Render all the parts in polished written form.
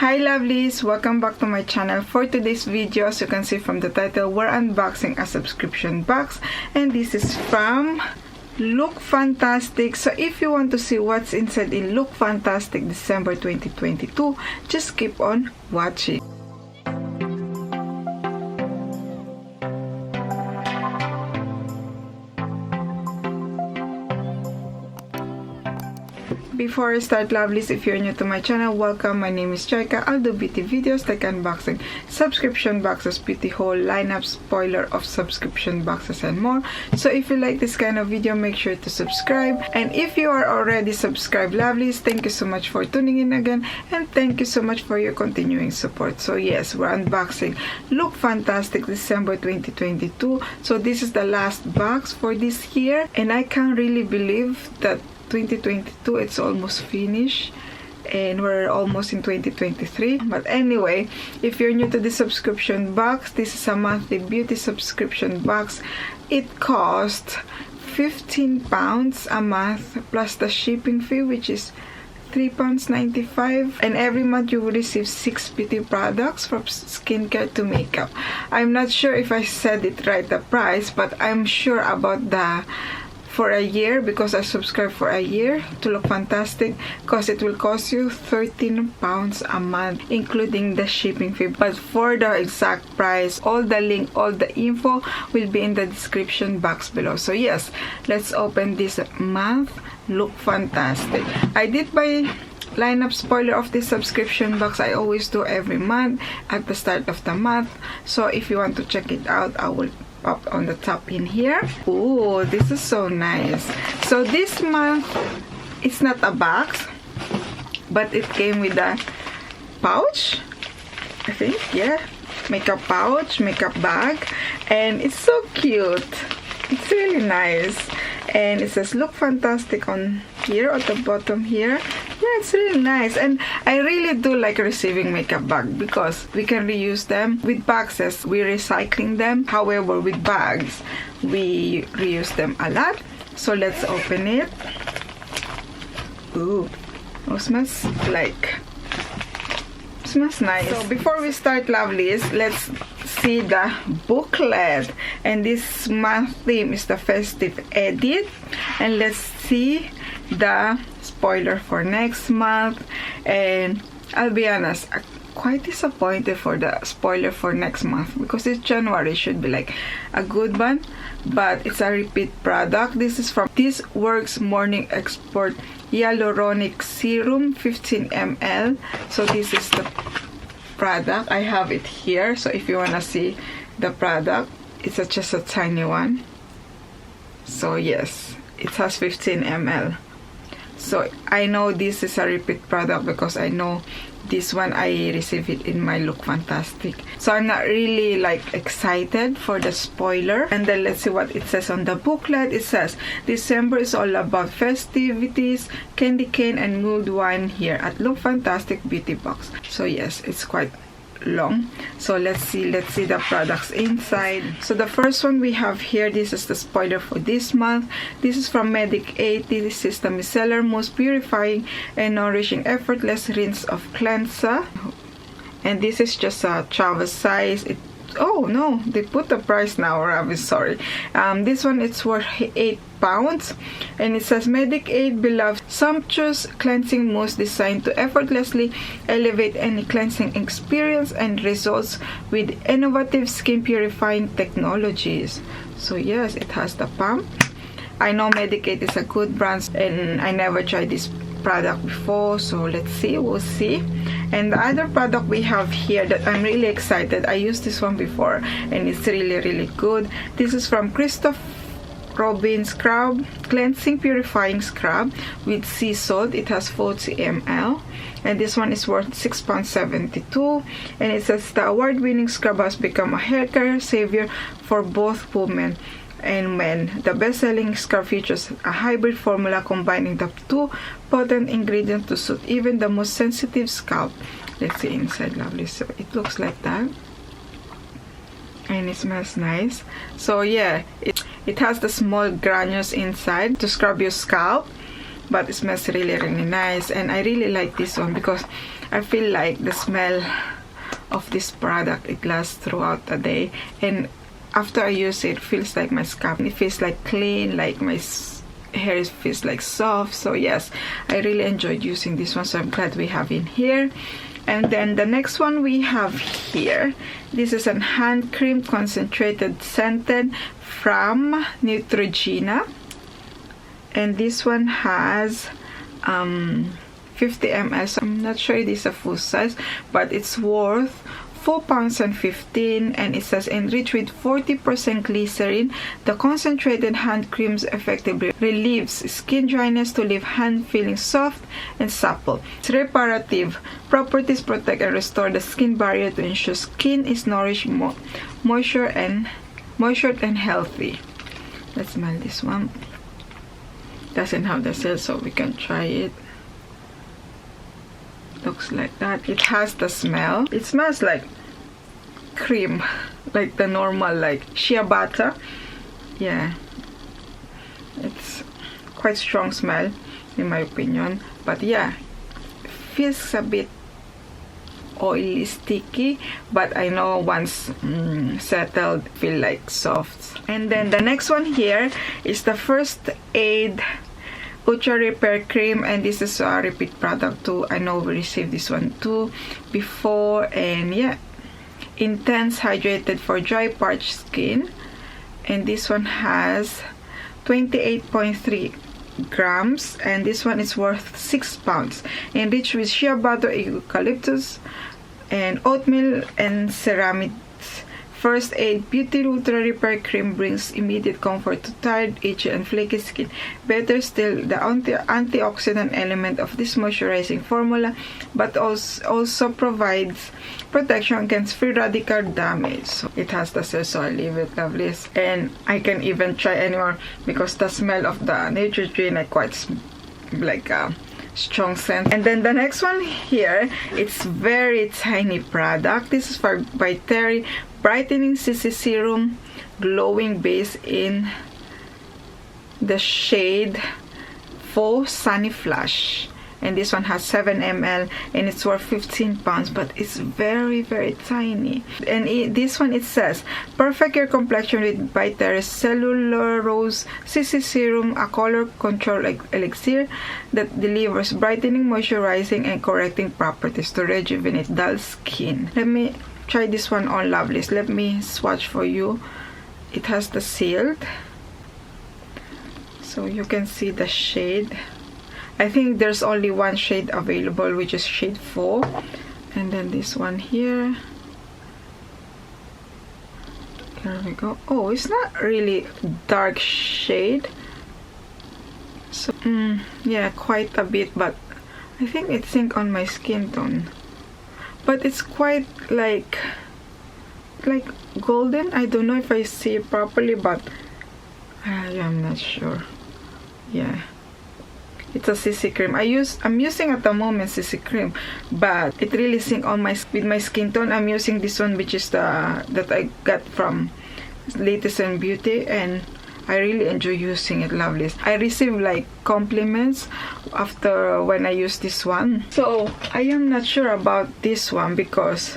Hi lovelies, welcome back to my channel. For today's video, as you can see from the title, we're unboxing a subscription box, and this is from Lookfantastic. So if you want to see what's inside in Lookfantastic December 2022, just keep on watching. Before I start, lovelies, if you're new to my channel, welcome. My name is Jayca. I'll do beauty videos like unboxing, subscription boxes, beauty haul, lineup, spoiler of subscription boxes, and more. So if you like this kind of video, make sure to subscribe. And if you are already subscribed, lovelies, thank you so much for tuning in again, and thank you so much for your continuing support. So yes, we're unboxing Lookfantastic December 2022. So this is the last box for this year, and I can't really believe that 2022 it's almost finished and we're almost in 2023. But anyway, if you're new to the subscription box, this is a monthly beauty subscription box. It costs £15 a month plus the shipping fee, which is £3.95, and every month you will receive 6 beauty products from skincare to makeup. I'm not sure if I said it right, the price, but I'm sure about the for a year, because I subscribe for a year to Lookfantastic, because it will cost you £13 a month including the shipping fee. But for the exact price, all the link, all the info will be in the description box below. So yes, let's open this month Lookfantastic. I did buy lineup spoiler of this subscription box. I always do every month at the start of the month, so if you want to check it out, I will up on the top in here. Oh, this is so nice. So this month it's not a box, but it came with a pouch, I think. Yeah, makeup pouch, makeup bag, and it's so cute. It's really nice, and it says Lookfantastic on here at the bottom here. Yeah, it's really nice, and I really do like receiving makeup bag because we can reuse them. With boxes, we're recycling them. However, with bags, we reuse them a lot. So let's open it. Ooh, it smells like, smells nice. So before we start, lovelies, let's see the booklet, and this month theme is the festive edit, and let's see the spoiler for next month. And I'll be honest, I'm quite disappointed for the spoiler for next month, because this January should be like a good one, but it's a repeat product. This is from This Works Morning Export Hyaluronic Serum 15 ml. So this is the product. I have it here, so if you want to see the product, it's just a tiny one. So yes, it has 15 ml. So I know this is a repeat product because I know this one I received it in my Lookfantastic. So I'm not really like excited for the spoiler. And then let's see what it says on the booklet. It says December is all about festivities, candy cane, and mulled wine here at Lookfantastic Beauty Box. So yes, it's quite long. So let's see the products inside. So the first one we have here, this is the spoiler for this month. This is from Medic 8. This is the micellar mousse purifying and nourishing effortless rinse of cleanser, and this is just a travel size. Oh no, they put the price now, I'm sorry. This one, it's worth £8, and it says Medic 8 beloved sumptuous cleansing mousse designed to effortlessly elevate any cleansing experience and results with innovative skin purifying technologies. So yes, it has the pump. I know Medic 8 is a good brand, and I never tried this product before, so let's see, we'll see. And the other product we have here that I'm really excited, I used this one before and it's really good. This is from Christoph Robin Scrub Cleansing Purifying Scrub with sea salt. It has 40 ml, and this one is worth £6.72, and it says the award-winning scrub has become a hair care savior for both women and men. The best-selling scrub features a hybrid formula combining the two potent ingredients to suit even the most sensitive scalp. Let's see inside, lovely. So it looks like that, and it smells nice. So yeah, it has the small granules inside to scrub your scalp, but it smells really nice, and I really like this one because I feel like the smell of this product, it lasts throughout the day, and after I use it, feels like my scalp, it feels like clean, like my hair feels like soft. So yes, I really enjoyed using this one, so I'm glad we have in here. And then the next one we have here, this is a hand cream concentrated scented from Neutrogena, and this one has 50 ml. So I'm not sure it is a full size, but it's worth £4.15, and it says enriched with 40% glycerin. The concentrated hand creams effectively relieves skin dryness to leave hand feeling soft and supple. Its reparative properties protect and restore the skin barrier to ensure skin is nourished, moistured and healthy. Let's smell this one. Doesn't have the seal, so we can try it. Looks like that. It has the smell. It smells like cream, like the normal, like shea butter. Yeah, it's quite strong smell in my opinion, but yeah, feels a bit oily, sticky, but I know once settled, feel like soft. And then the next one here is the First Aid Ultra Repair Cream, and this is a repeat product too. I know we received this one too before, and yeah, intense hydrated for dry parched skin, and this one has 28.3 grams, and this one is worth £6, enriched with shea butter, eucalyptus and oatmeal and ceramides. First Aid Beauty Ultra Repair Cream brings immediate comfort to tired, itchy and flaky skin. Better still, the antioxidant element of this moisturizing formula, but also provides protection against free radical damage. So it has the seal, so I leave it, lovelies. And I can even try anymore because the smell of the Neutrogena quite like a strong scent. And then the next one here, it's very tiny product. This is by Terry, Brightening CC Serum Glowing Base in the shade Faux Sunny Flash, and this one has 7 ml and it's worth £15, but it's very tiny. And this one, it says perfect your complexion with by Terry Cellulose CC Serum, a color control elixir that delivers brightening, moisturizing and correcting properties to rejuvenate dull skin. Let me try this one on, lovelies. Let me swatch for you. It has the sealed, so you can see the shade. I think there's only one shade available, which is shade 4, and then this one here. There we go. Oh, it's not really dark shade, so yeah, quite a bit, but I think it's sync on my skin tone. But it's quite like golden. I don't know if I see it properly, but I'm not sure. Yeah, it's a CC cream. I'm using at the moment CC cream, but it really sync on with my skin tone. I'm using this one, which is that I got from Latest and Beauty, and I really enjoy using it, lovelies. I receive like compliments after when I use this one. So I am not sure about this one because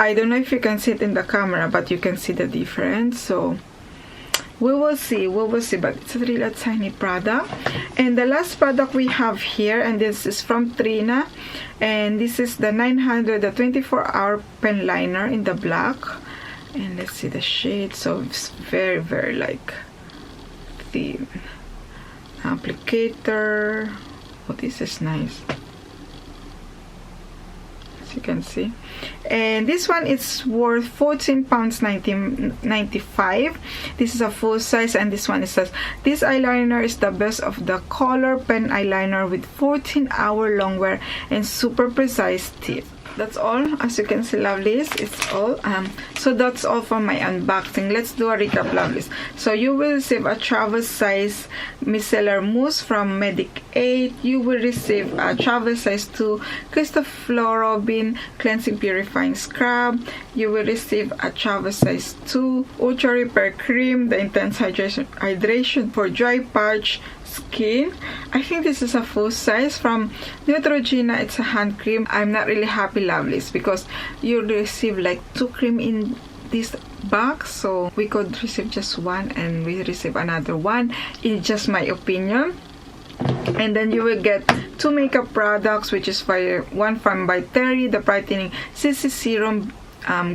I don't know if you can see it in the camera, but you can see the difference. So we will see, but it's really a tiny product. And the last product we have here, and this is from Trina, and this is the 900, the 24-hour pen liner in the black. And let's see the shade. So it's very like thin applicator. Oh, this is nice, as you can see. And this one is worth £14.95. This is a full size, and this one, it says this eyeliner is the best of the color pen eyeliner with 14-hour long wear and super precise tip. That's all, as you can see, lovelies. It's all so that's all for my unboxing. Let's do a recap, lovelies. So you will receive a travel size micellar mousse from Medic 8. You will receive a travel size 2 Christoph Robin cleansing purifying scrub. You will receive a travel size 2 Ultra Repair Cream, the intense hydration for dry parched skin. I think this is a full size from Neutrogena. It's a hand cream. I'm not really happy, lovelies, because you receive like 2 cream in this box, so we could receive just one and we receive another one. It's just my opinion. And then you will get 2 makeup products, which is one from by Terry, the Brightening CC Serum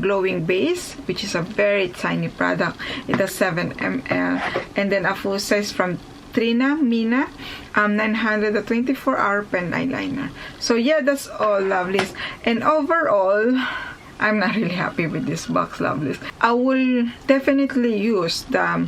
glowing base, which is a very tiny product. It has 7 ml. And then a full size from Trina, 924-hour pen eyeliner. So yeah, that's all, lovelies. And overall, I'm not really happy with this box, lovelies. I will definitely use the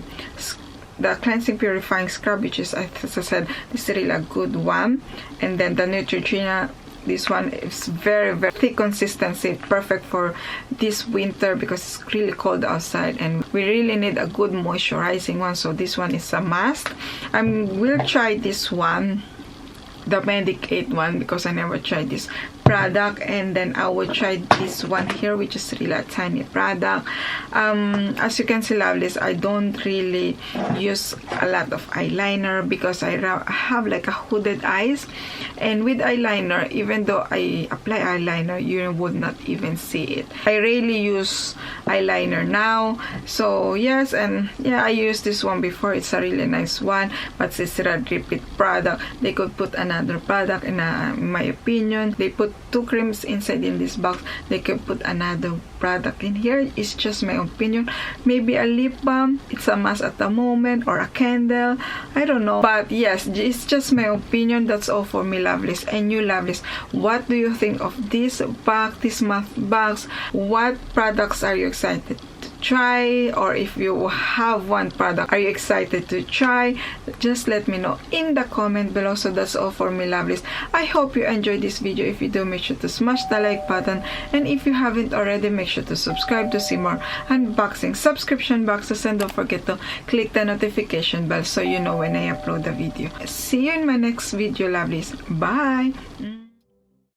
cleansing purifying scrub, which is, as I said, this is really a good one. And then the Neutrogena, this one is very, very thick consistency, perfect for this winter because it's really cold outside and we really need a good moisturizing one. So this one is a must. I will try this one, the Medicate one, because I never tried this product. And then I will try this one here, which is really a tiny product. As you can see, lovelies, I don't really use a lot of eyeliner because I have like a hooded eyes, and with eyeliner, even though I apply eyeliner, you would not even see it. I rarely use eyeliner now. So yes, and yeah, I used this one before. It's a really nice one, but it's a repeat product. They could put another product in my opinion. They put 2 creams inside in this box. They could put another product in here. It's just my opinion. Maybe a lip balm, it's a must at the moment, or a candle, I don't know. But yes, it's just my opinion. That's all for me, lovelies. And you, lovelies, what do you think of this box, this month box? What products are you excited to try? Or if you have one product, are you excited to try? Just let me know in the comment below. So that's all for me, lovelies. I hope you enjoyed this video. If you do, make sure to smash the like button, and if you haven't already, make sure to subscribe to see more unboxing subscription boxes, and don't forget to click the notification bell so you know when I upload the video. See you in my next video, lovelies. Bye.